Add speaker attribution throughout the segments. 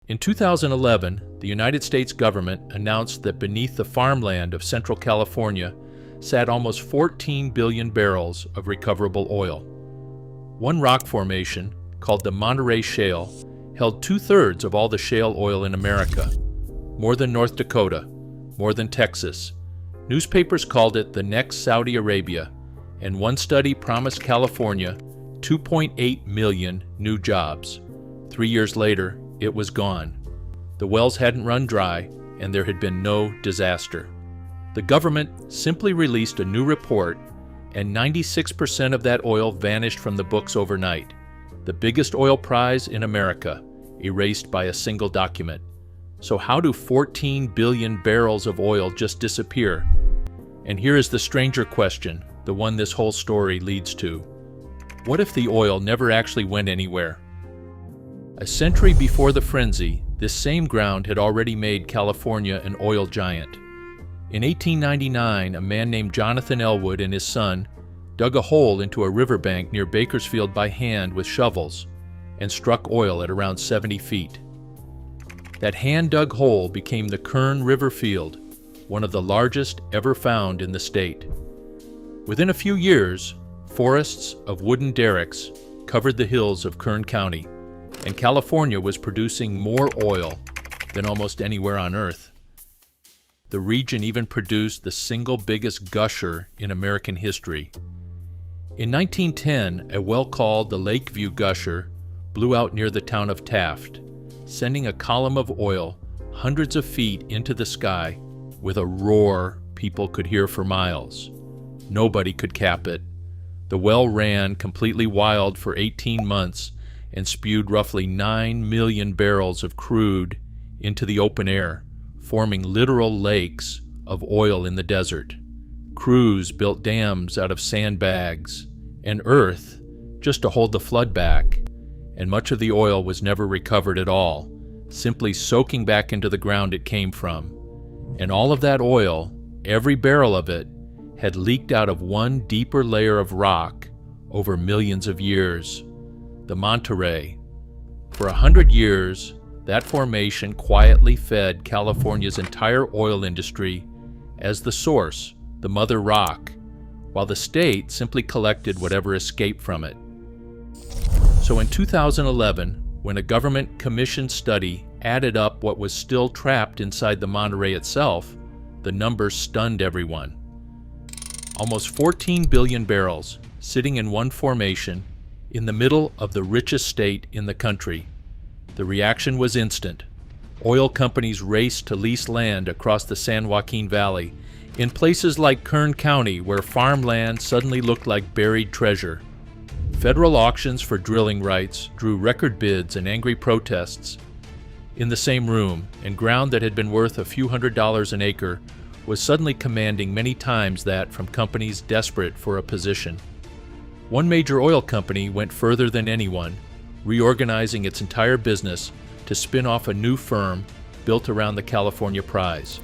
Speaker 1: In 2011, the United States government announced that beneath the farmland of Central California sat almost 14 billion barrels of recoverable oil. One rock formation, called the Monterey Shale, held 2/3 of all the shale oil in America, more than North Dakota, more than Texas. Newspapers called it the next Saudi Arabia, and one study promised California 2.8 million new jobs. 3 years later, it was gone. The wells hadn't run dry, and there had been no disaster. The government simply released a new report, and 96% of that oil vanished from the books overnight. The biggest oil prize in America, erased by a single document. So how do 14 billion barrels of oil just disappear? And here is the stranger question, the one this whole story leads to. What if the oil never actually went anywhere? A century before the frenzy, this same ground had already made California an oil giant. In 1899, a man named Jonathan Elwood and his son dug a hole into a riverbank near Bakersfield by hand with shovels and struck oil at around 70 feet. That hand-dug hole became the Kern River field, one of the largest ever found in the state. Within a few years, forests of wooden derricks covered the hills of Kern County, and California was producing more oil than almost anywhere on Earth. The region even produced the single biggest gusher in American history. In 1910, a well called the Lakeview Gusher blew out near the town of Taft, sending a column of oil hundreds of feet into the sky with a roar people could hear for miles. Nobody could cap it. The well ran completely wild for 18 months and spewed roughly 9 million barrels of crude into the open air, forming literal lakes of oil in the desert. Crews built dams out of sandbags and earth just to hold the flood back, and much of the oil was never recovered at all, simply soaking back into the ground it came from. And all of that oil, every barrel of it, had leaked out of one deeper layer of rock over millions of years, the Monterey. For 100 years, that formation quietly fed California's entire oil industry as the source, the mother rock, while the state simply collected whatever escaped from it. So in 2011, when a government-commissioned study added up what was still trapped inside the Monterey itself, the numbers stunned everyone. Almost 14 billion barrels sitting in one formation in the middle of the richest state in the country. The reaction was instant. Oil companies raced to lease land across the San Joaquin Valley in places like Kern County, where farmland suddenly looked like buried treasure. Federal auctions for drilling rights drew record bids and angry protests. In the same room, and ground that had been worth a few $100s an acre was suddenly commanding many times that from companies desperate for a position. One major oil company went further than anyone, reorganizing its entire business to spin off a new firm built around the California prize.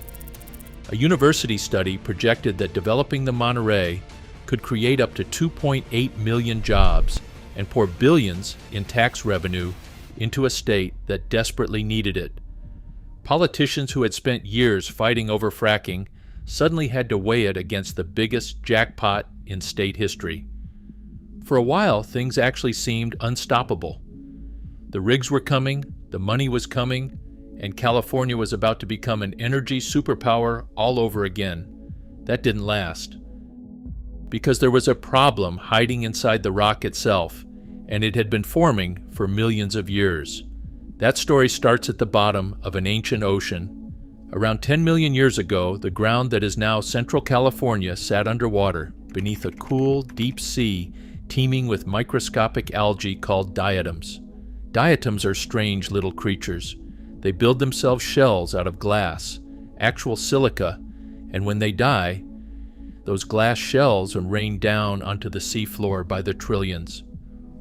Speaker 1: A university study projected that developing the Monterey could create up to 2.8 million jobs and pour billions in tax revenue into a state that desperately needed it. Politicians who had spent years fighting over fracking suddenly had to weigh it against the biggest jackpot in state history. For a while, things actually seemed unstoppable. The rigs were coming, the money was coming, and California was about to become an energy superpower all over again. That didn't last. Because there was a problem hiding inside the rock itself, and it had been forming for millions of years. That story starts at the bottom of an ancient ocean. Around 10 million years ago, the ground that is now Central California sat underwater beneath a cool, deep sea teeming with microscopic algae called diatoms. Diatoms are strange little creatures. They build themselves shells out of glass, actual silica, and when they die, those glass shells are rained down onto the seafloor by the trillions.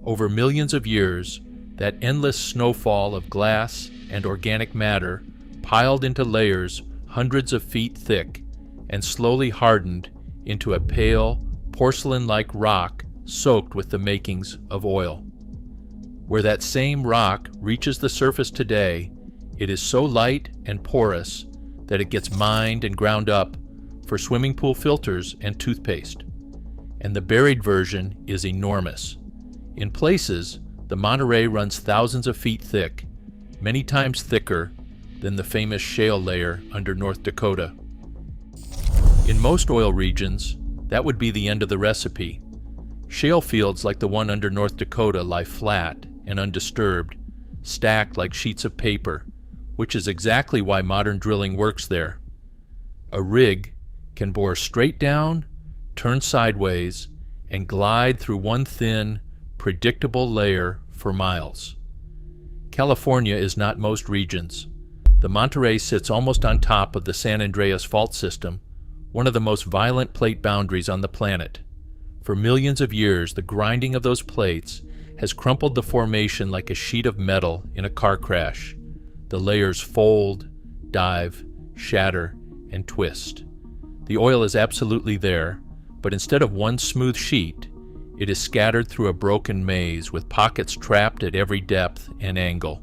Speaker 1: Over millions of years, that endless snowfall of glass and organic matter piled into layers hundreds of feet thick and slowly hardened into a pale, porcelain-like rock soaked with the makings of oil. Where that same rock reaches the surface today It is so light and porous that it gets mined and ground up for swimming pool filters and toothpaste. And the buried version is enormous. In places, the Monterey runs thousands of feet thick, many times thicker than the famous shale layer under North Dakota. In most oil regions, that would be the end of the recipe. Shale fields like the one under North Dakota lie flat and undisturbed, stacked like sheets of paper, which is exactly why modern drilling works there. A rig can bore straight down, turn sideways, and glide through one thin, predictable layer for miles. California is not most regions. The Monterey sits almost on top of the San Andreas Fault System, one of the most violent plate boundaries on the planet. For millions of years, the grinding of those plates has crumpled the formation like a sheet of metal in a car crash. The layers fold, dive, shatter, and twist. The oil is absolutely there, but instead of one smooth sheet, it is scattered through a broken maze with pockets trapped at every depth and angle.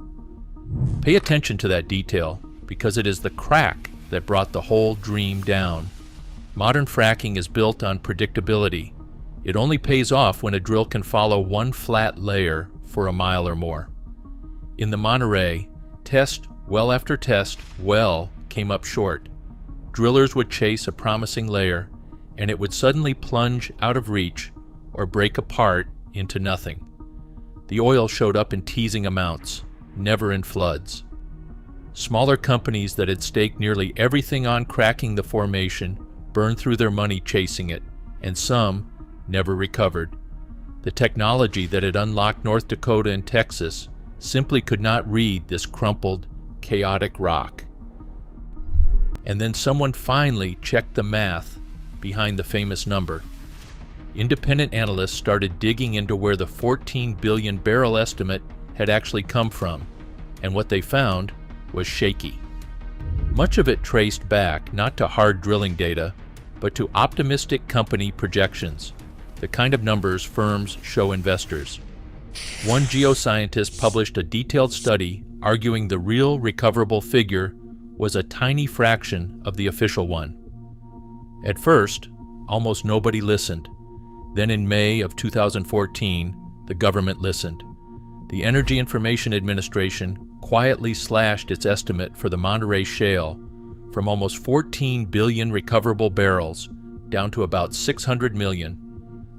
Speaker 1: Pay attention to that detail, because it is the crack that brought the whole dream down. Modern fracking is built on predictability. It only pays off when a drill can follow one flat layer for a mile or more. In the Monterey, test well after test well came up short. Drillers would chase a promising layer, and it would suddenly plunge out of reach or break apart into nothing. The oil showed up in teasing amounts, never in floods. Smaller companies that had staked nearly everything on cracking the formation burned through their money chasing it, and some never recovered. The technology that had unlocked North Dakota and Texas simply could not read this crumpled, chaotic rock. And then someone finally checked the math behind the famous number. Independent analysts started digging into where the 14 billion barrel estimate had actually come from, and what they found was shaky. Much of it traced back not to hard drilling data, but to optimistic company projections, the kind of numbers firms show investors. One geoscientist published a detailed study arguing the real recoverable figure was a tiny fraction of the official one. At first, almost nobody listened. Then in May of 2014, the government listened. The Energy Information Administration quietly slashed its estimate for the Monterey Shale from almost 14 billion recoverable barrels down to about 600 million,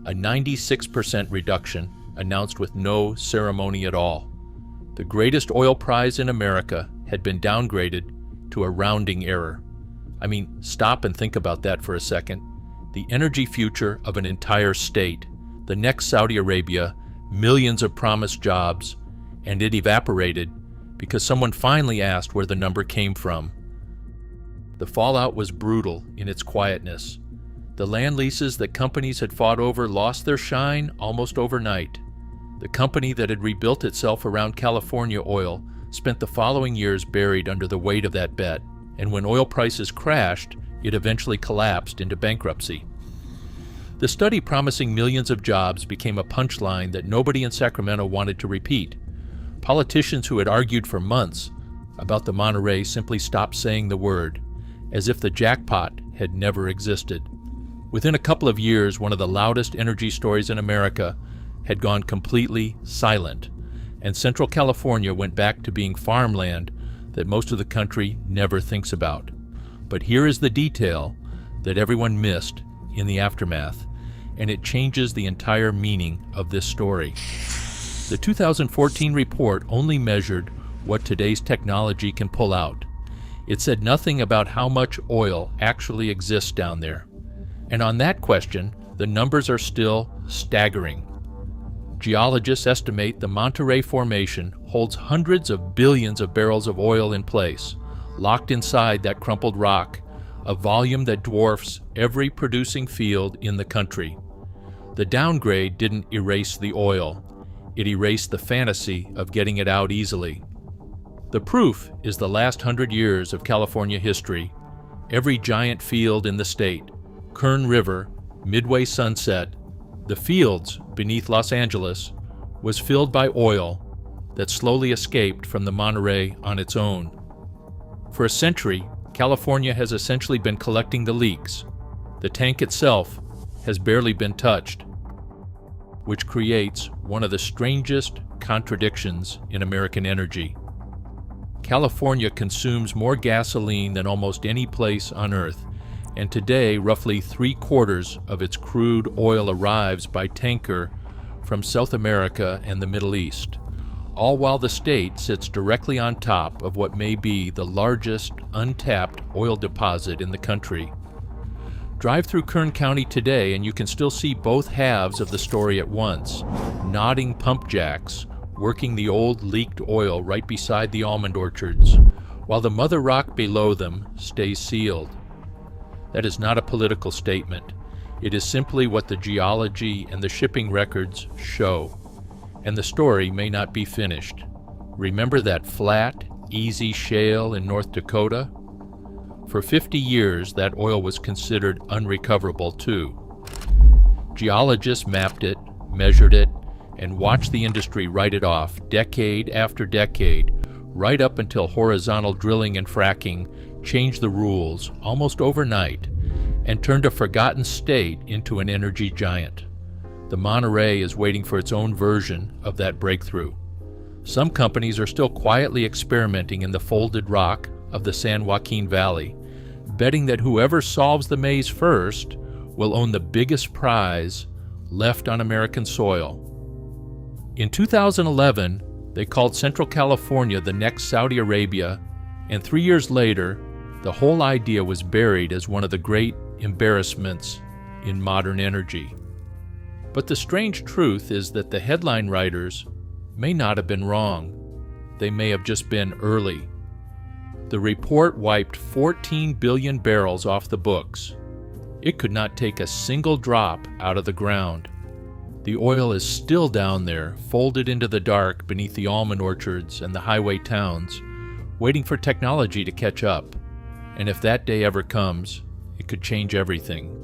Speaker 1: a 96% reduction announced with no ceremony at all. The greatest oil prize in America had been downgraded to a rounding error. I mean, stop and think about that for a second. The energy future of an entire state, the next Saudi Arabia, millions of promised jobs, and it evaporated because someone finally asked where the number came from. The fallout was brutal in its quietness. The land leases that companies had fought over lost their shine almost overnight. The company that had rebuilt itself around California oil spent the following years buried under the weight of that bet, and when oil prices crashed, it eventually collapsed into bankruptcy. The study promising millions of jobs became a punchline that nobody in Sacramento wanted to repeat. Politicians who had argued for months about the Monterey simply stopped saying the word, as if the jackpot had never existed. Within a couple of years, one of the loudest energy stories in America had gone completely silent, and Central California went back to being farmland that most of the country never thinks about. But here is the detail that everyone missed in the aftermath, and it changes the entire meaning of this story. The 2014 report only measured what today's technology can pull out. It said nothing about how much oil actually exists down there. And on that question, the numbers are still staggering. Geologists estimate the Monterey Formation holds hundreds of billions of barrels of oil in place, locked inside that crumpled rock, a volume that dwarfs every producing field in the country. The downgrade didn't erase the oil. It erased the fantasy of getting it out easily. The proof is the last 100 years of California history. Every giant field in the state, Kern River, Midway Sunset, the fields beneath Los Angeles, was filled by oil that slowly escaped from the Monterey on its own. For a century, California has essentially been collecting the leaks. The tank itself has barely been touched, which creates one of the strangest contradictions in American energy. California consumes more gasoline than almost any place on Earth, and today roughly 3/4 of its crude oil arrives by tanker from South America and the Middle East, all while the state sits directly on top of what may be the largest untapped oil deposit in the country. Drive through Kern County today and you can still see both halves of the story at once. Nodding pump jacks working the old leaked oil right beside the almond orchards, while the mother rock below them stays sealed. That is not a political statement. It is simply what the geology and the shipping records show. And the story may not be finished. Remember that flat, easy shale in North Dakota? For 50 years, that oil was considered unrecoverable too. Geologists mapped it, measured it, and watched the industry write it off decade after decade, right up until horizontal drilling and fracking changed the rules almost overnight and turned a forgotten state into an energy giant. The Monterey is waiting for its own version of that breakthrough. Some companies are still quietly experimenting in the folded rock of the San Joaquin Valley, betting that whoever solves the maze first will own the biggest prize left on American soil. In 2011, they called Central California the next Saudi Arabia, and 3 years later, the whole idea was buried as one of the great embarrassments in modern energy. But the strange truth is that the headline writers may not have been wrong. They may have just been early. The report wiped 14 billion barrels off the books. It could not take a single drop out of the ground. The oil is still down there, folded into the dark beneath the almond orchards and the highway towns, waiting for technology to catch up. And if that day ever comes, it could change everything.